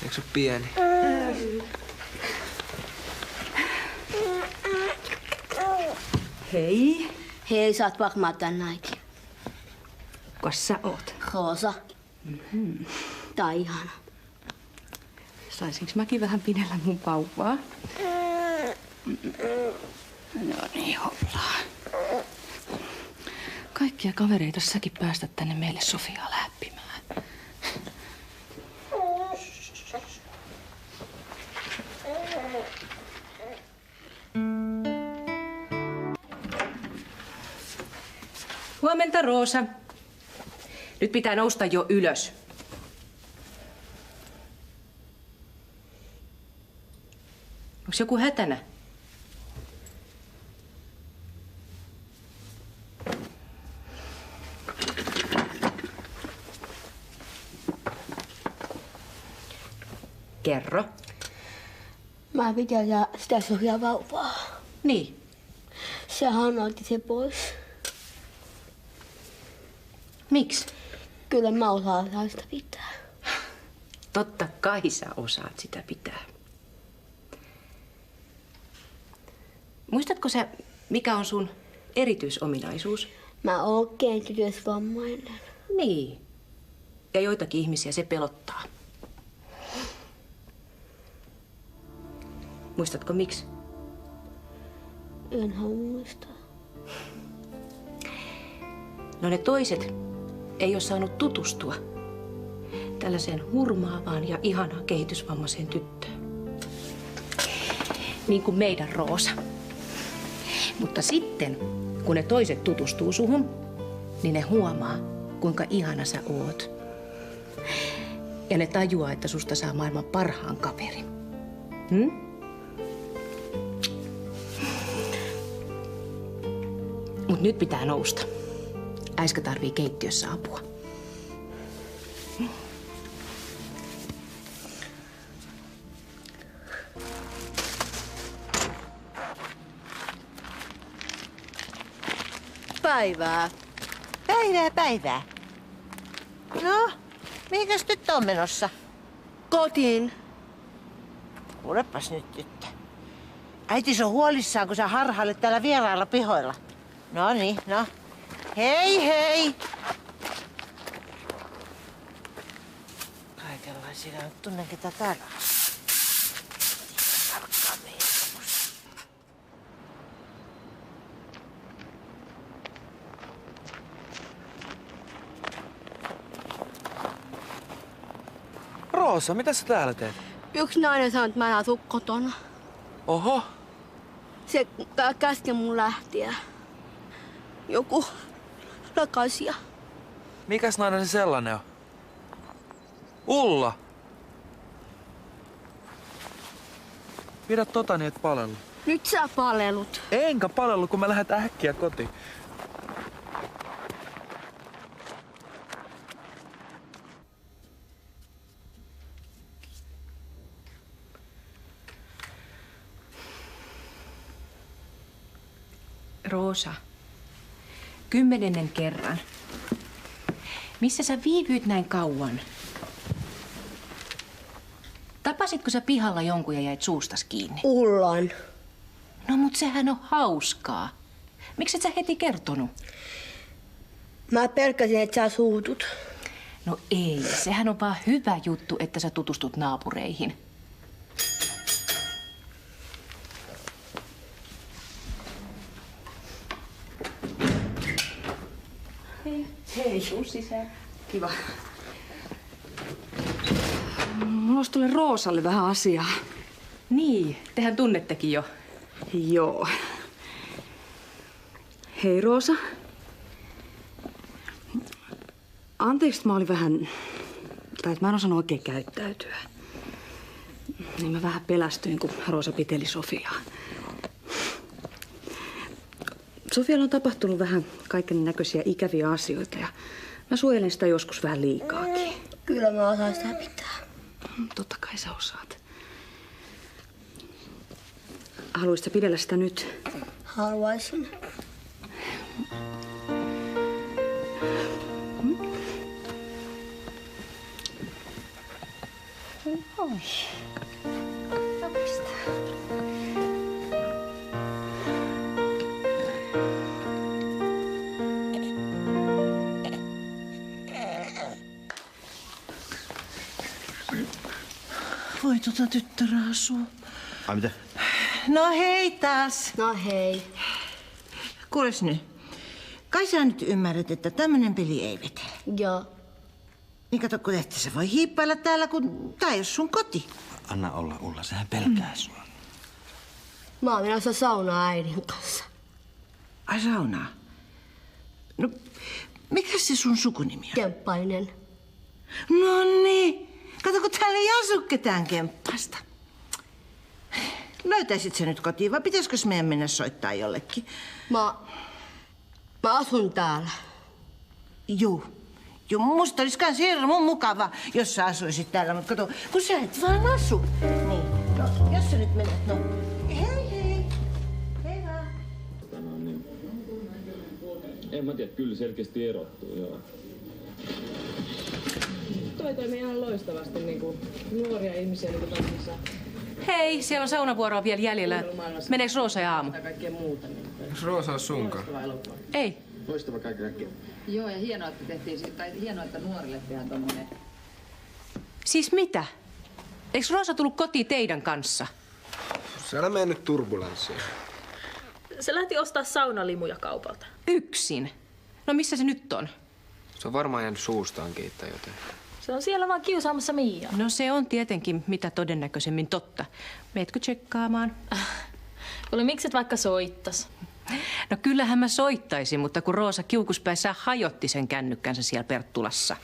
Eikö se pieni? Hei. Hei, sä oot varmaan tänäänkin. Kukas sä oot? Roosa. Tää on ihana. Saisinko mäkin vähän pidellä mun vauvaa? No niin, hollaa. Kaikkia kavereita säkin päästä tänne meille Sofiaa läppimään. Huomenta, Roosa. Nyt pitää nousta jo ylös. Onks joku hätänä? Kerro. Mä pitää sitä Sofia vauvaa. Niin. Sehän otti se pois. Miksi? Kyllä mä osaan sitä pitää. Totta kai sä osaat sitä pitää. Muistatko sä, mikä on sun erityisominaisuus? Mä oon kehitysvammainen. Niin. Ja joitakin ihmisiä se pelottaa. Muistatko miksi? Enhän muista. No ne toiset ei ole saanut tutustua tällaiseen hurmaavaan ja ihanaan kehitysvammaiseen tyttöön. Niin kuin meidän Roosa. Mutta sitten, kun ne toiset tutustuu suhun, niin ne huomaa, kuinka ihana sä oot. Ja ne tajuaa, että susta saa maailman parhaan kaverin. Mut nyt pitää nousta. Äiskä tarvii keittiössä apua. Päivää. Päivää. No, mihinkäs tyttö on menossa? Kotiin. Kuulepas nyt, tyttö. Äitis on huolissaan, kun sä harhailet täällä vierailla pihoilla. No niin, no. Hei! Kaikenlaisia nyt tunnen, ketä täällä on. Tarkkaan meidän semmoista. Roosa, mitä sä täällä teet? Yksi nainen sanoi, että mä en asu kotona. Oho. Se käski mun lähtiä. Joku rakaisia. Mikäs nainen se sellainen on? Ulla! Pidä niin et palellu. Nyt sä palelut. Enkä palellu, kun me lähdetään äkkiä kotiin. Roosa, 10. kerran. Missä sä viivyit näin kauan? Tapasitko sä pihalla jonkun ja jäit suustas kiinni? Ullan. No mut sehän on hauskaa. Miksi et sä heti kertonut? Mä pelkäsin, että sä suutut. No ei, sehän on vaan hyvä juttu, että sä tutustut naapureihin. Hei, tuu sisään. Kiva. Mulla olisi tuolle Roosalle vähän asiaa. Niin, tehän tunnettekin jo. Joo. Hei Roosa. Anteeksi, mä olin vähän... Tai että mä en osannut oikein käyttäytyä. Niin mä vähän pelästyin, kun Roosa piteli Sofiaa. Sofialla on tapahtunut vähän kaiken näköisiä ikäviä asioita ja mä suojelen sitä joskus vähän liikaakin. Kyllä mä osaan sitä pitää. Totta kai sä osaat. Haluaisitko pidellä sitä nyt? Haluaisin. Oi. Napista. Voi tyttörä asua. Ai mitä? No hei taas. No hei. Kuules nyt. Kai sä nyt ymmärrät, että tämmönen peli ei vetele. Joo. Niin kato, kun et sä voi hiippailla täällä, kun tää ei ole sun koti. Anna olla, Ulla. Sehän pelkää sua. Mä oon menossa saunaan äidin kanssa. Ai saunaa? No, mikä se sun sukunimi on? Kemppainen. No niin. Kato, kun täällä ei asu ketään Kemppasta. Löytäisit sä nyt kotiin, vai pitäisikö meidän mennä soittaa jollekin? Mä asun täällä. Juu. Joo, musta olisi kans hirmu mukava, jos sä asuisit täällä, mutta kato, kun sä et vaan asu. Niin, no, jos sä nyt menet, no. Hei hei. Hei vaan. En mä tiedä, kyllä selkeästi erottuu, joo. Toi toimii ihan loistavasti niinku nuoria ihmisiä niinku tansissa. Hei, siellä on saunavuoroa vielä jäljellä. Meneekö Roosa ja Aamu? Tai kaikkea muuta. Niin. Onks Roosa on sunkaan? Ei. Loistava kaiken kaikkiaan. Joo, ja hienoa, että hienoa, että nuorille tehdään tommonen. Siis mitä? Eikö Roosa tullut kotiin teidän kanssa? Se on mennyt turbulenssiin. Se lähti ostaa saunalimuja kaupalta. Yksin. No missä se nyt on? Se on varmaan jäänyt suustaan kiittää joten. Se on siellä vaan kiusaamassa Miiaa. No se on tietenkin mitä todennäköisemmin totta. Meetkö tsekkaamaan? Kuule, mikset vaikka soittas? No kyllähän mä soittaisin, mutta kun Roosa kiukuspäissään hajotti sen kännykkänsä siellä Perttulassa.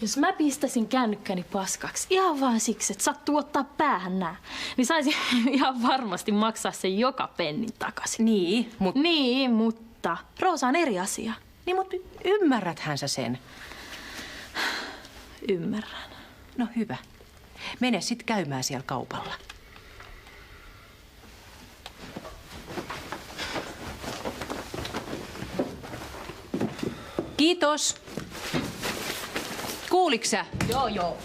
Jos mä pistäisin kännykkäni paskaksi ihan vaan siksi, että sattuu ottaa päähän nää, niin saisin ihan varmasti maksaa sen joka pennin takaisin. Niin, mutta Roosa on eri asia. Niin, mutta ymmärräthän sä sen? Ymmärrän. No hyvä. Mene sit käymään siellä kaupalla. Kiitos. Kuuliks sä? Joo.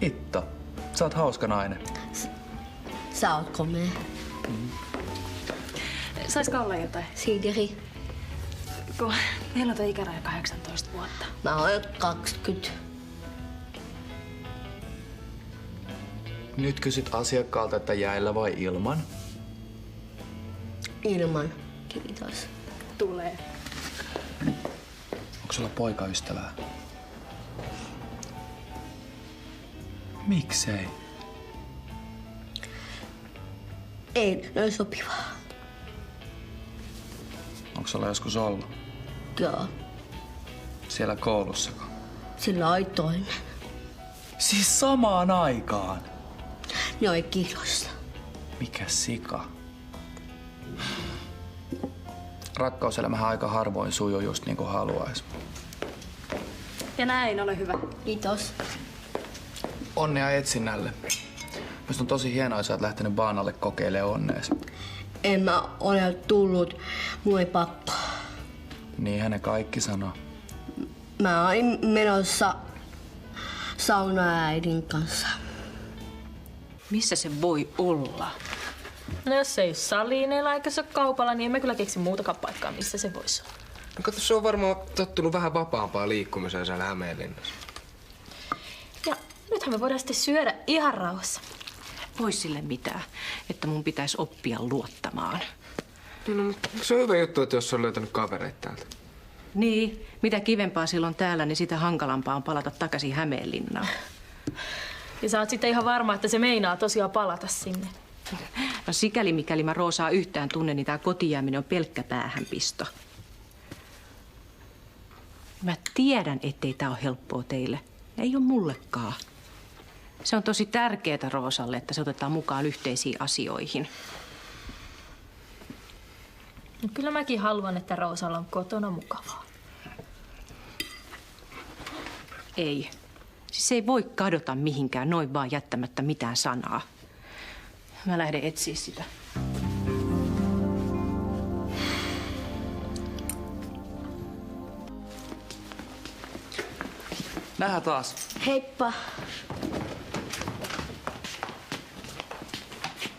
Itta, sä oot hauska nainen. Sä oot komea. Saisko olla jotain? Siideri. Kun meillä on tuo ikäraja 18 vuotta. Mä oon 20. Nyt kysyt asiakkaalta, että jäillä vai ilman? Ilman. Kiitos. Tulee. Onko sulla poikaystävää? Miksei? Ei ole sopivaa. Onko sulla joskus ollut? Joo. Siellä koulussako? Sillä oli toinen. Siis samaan aikaan? Ne oli kilossa. Mikä sika? Rakkauselämähän aika harvoin sujuu just niin kuin haluais. Ja näin, ole hyvä. Kiitos. Onnea etsinnälle. Musta on tosi hienoa, että sä oot lähtenyt baanalle kokeilemaan onnees. En mä ole tullut. Mulla ei pakko. Niinhän ne kaikki sanoo. Mä olin menossa saunaan äidin kanssa. Missä se voi olla? No jos se ei ole saliineilla eikä se ole kaupalla, niin en mä kyllä keksi muutakaan paikkaa, missä se voisi olla. No kato, se on varmaan tottunut vähän vapaampaa liikkumiseen siellä Hämeenlinnassa. Ja nythän me voidaan sitten syödä ihan rauhassa. Vois sille mitään, että mun pitäisi oppia luottamaan. No, se on hyvä juttu, että jos on löytänyt kavereita täältä. Niin, mitä kivempaa silloin täällä, niin sitä hankalampaa on palata takaisin Hämeenlinnaan. Ja sä oot sitten ihan varma, että se meinaa tosiaan palata sinne. No sikäli mikäli mä Roosaa yhtään tunnen, niin tää kotijääminen on pelkkä päähänpisto. Mä tiedän, ettei tää ole helppoa teille. Ei ole mullekaan. Se on tosi tärkeää Roosalle, että se otetaan mukaan yhteisiin asioihin. No kyllä mäkin haluan, että Roosalla on kotona mukavaa. Ei. Siis se ei voi kadota mihinkään noin vaan jättämättä mitään sanaa. Mä lähden etsiä sitä. Nähdään taas. Heippa.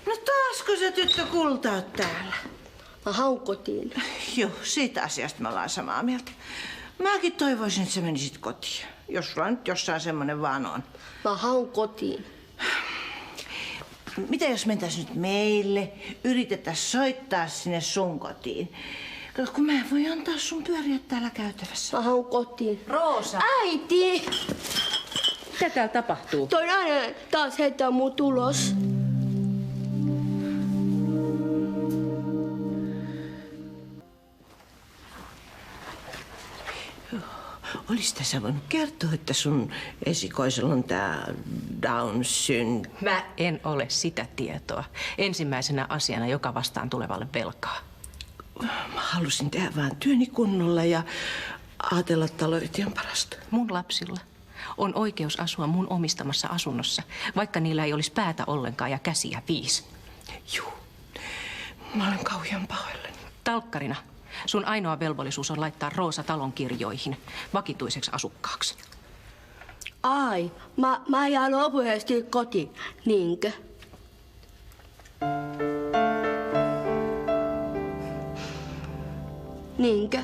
No taasko se tyttö Kulta oot täällä? Mä haun kotiin. Joo, siitä asiasta me ollaan samaa mieltä. Mäkin toivoisin, että sä menisit kotiin. Jos sulla nyt jossain semmonen vaan on. Mä haun kotiin. Mitä jos mentäis nyt meille, yritettäis soittaa sinne sun kotiin? Kato, kun mä en voi antaa sun pyöriä täällä käytävässä. Mä haun kotiin. Roosa! Äiti! Mitä täällä tapahtuu? Toi nainen taas heittää mut ulos. Olis tässä voinut kertoa, että sun esikoisella on tää Down syndrooma? Mä en ole sitä tietoa. Ensimmäisenä asiana joka vastaan tulevalle velkaa. Mä halusin tehdä vaan työni kunnolla ja ajatella taloyhtiön parasta. Mun lapsilla on oikeus asua mun omistamassa asunnossa, vaikka niillä ei olisi päätä ollenkaan ja käsiä 5. Juu, mä olen kauhean pahoillani. Talkkarina sun ainoa velvollisuus on laittaa Roosa talon kirjoihin vakituiseksi asukkaaksi. Ai, mä jään lopullisesti kotiin. Niinkö? Niinkö?